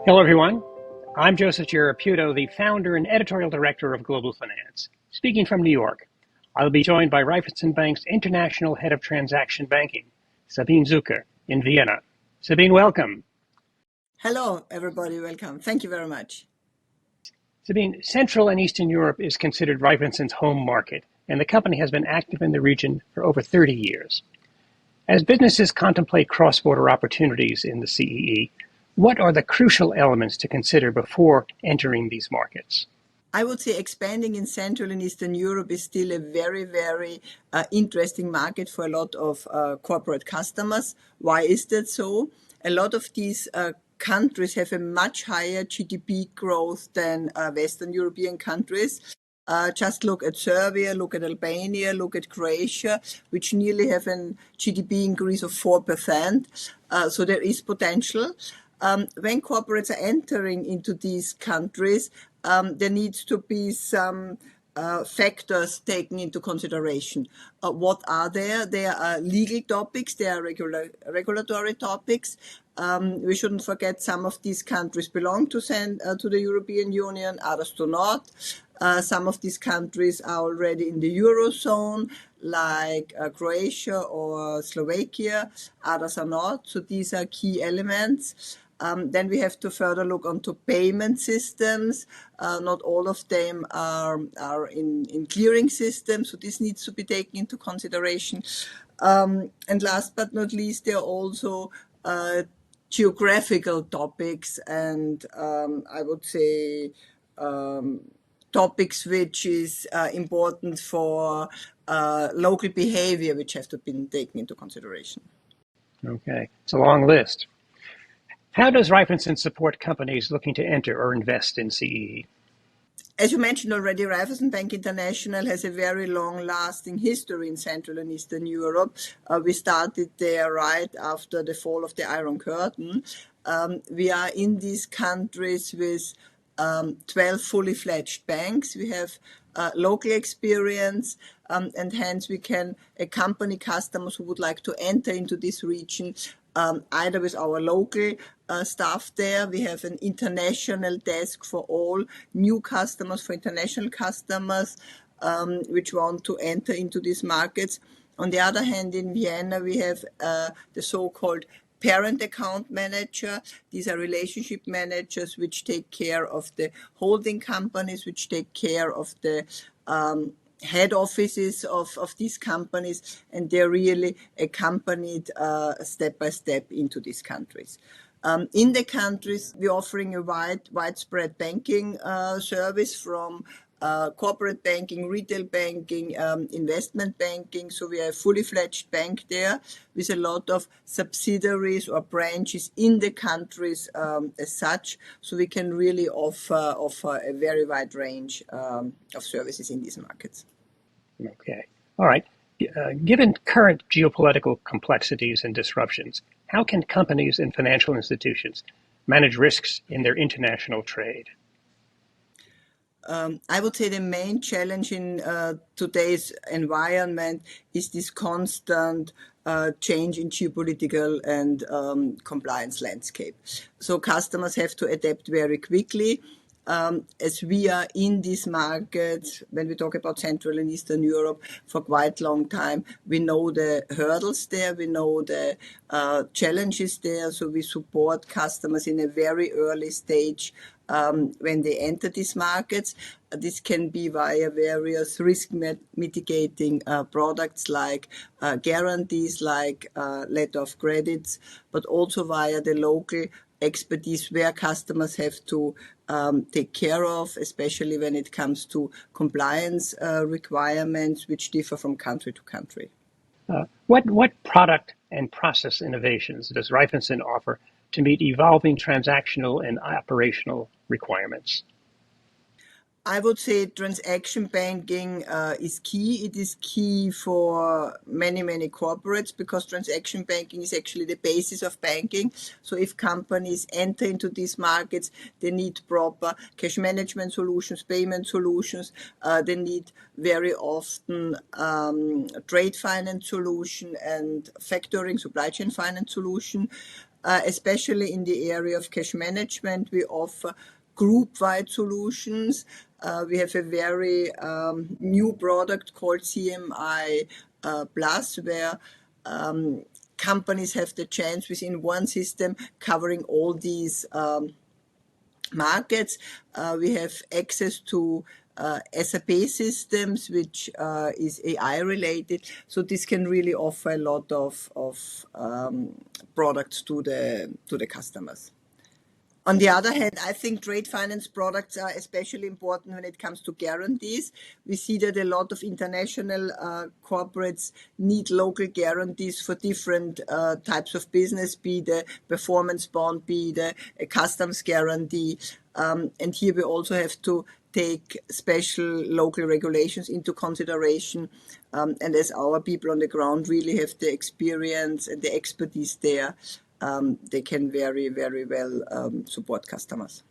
Hello, everyone. I'm Joseph Giraputo, the founder and editorial director of Global Finance. Speaking from New York, I'll be joined by Raiffeisen Bank's International Head of Transaction Banking, Sabine Zucker, in Vienna. Sabine, welcome. Hello, everybody. Welcome. Thank you very much. Sabine, Central and Eastern Europe is considered Raiffeisen's home market, and the company has been active in the region for over 30 years. As businesses contemplate cross-border opportunities in the CEE, what are the crucial elements to consider before entering these markets? I would say expanding in Central and Eastern Europe is still a very interesting market for a lot of corporate customers. Why is that so? A lot of these countries have a much higher GDP growth than Western European countries. Just look at Serbia, look at Albania, look at Croatia, which nearly have a GDP increase of 4%. So there is potential. When corporates are entering into these countries, there needs to be some factors taken into consideration. What are there? There are legal topics, there are regulatory topics. We shouldn't forget some of these countries belong to the European Union, others do not. Some of these countries are already in the Eurozone, like Croatia or Slovakia, others are not. So these are key elements. Then we have to further look onto payment systems. Not all of them are in clearing systems, so this needs to be taken into consideration. And last but not least, there are also geographical topics and I would say topics which is important for local behavior, which have to be taken into consideration. Okay, it's a long list. How does Raiffeisen support companies looking to enter or invest in CEE? As you mentioned already, Raiffeisen Bank International has a very long-lasting history in Central and Eastern Europe. We started there right after the fall of the Iron Curtain. We are in these countries with 12 fully fledged banks. We have local experience and hence we can accompany customers who would like to enter into this region either with our local staff there. We have an international desk for all new customers, for international customers which want to enter into these markets. On the other hand, in Vienna, we have the so-called parent account manager. These are relationship managers which take care of the holding companies, which take care of the head offices of these companies, and they're really accompanied step by step into these countries. In the countries, we're offering a widespread banking service from corporate banking, retail banking, investment banking. So we are a fully fledged bank there with a lot of subsidiaries or branches in the countries as such. So we can really offer a very wide range of services in these markets. Okay. All right. Given current geopolitical complexities and disruptions, how can companies and financial institutions manage risks in their international trade? I would say the main challenge in today's environment is this constant change in geopolitical and compliance landscape. So customers have to adapt very quickly. As we are in these markets, when we talk about Central and Eastern Europe for quite a long time, we know the hurdles there, we know the challenges there, so we support customers in a very early stage when they enter these markets. This can be via various risk mitigating products like guarantees, like letter of credits, but also via the local expertise where customers have to take care of, especially when it comes to compliance requirements, which differ from country to country. What product and process innovations does Raiffeisen offer to meet evolving transactional and operational requirements? I would say transaction banking is key. It is key for many, many corporates because transaction banking is actually the basis of banking. So if companies enter into these markets, they need proper cash management solutions, payment solutions. They need very often trade finance solution and factoring, supply chain finance solution. Especially in the area of cash management, we offer group-wide solutions. We have a very new product called CMI Plus, where companies have the chance within one system covering all these markets. We have access to SAP systems, which is AI related. So this can really offer a lot of products to the customers. On the other hand, I think trade finance products are especially important when it comes to guarantees. We see that a lot of international corporates need local guarantees for different types of business, be the performance bond, be the a customs guarantee. And here we also have to take special local regulations into consideration. And as our people on the ground really have the experience and the expertise there, they can very, very well support customers.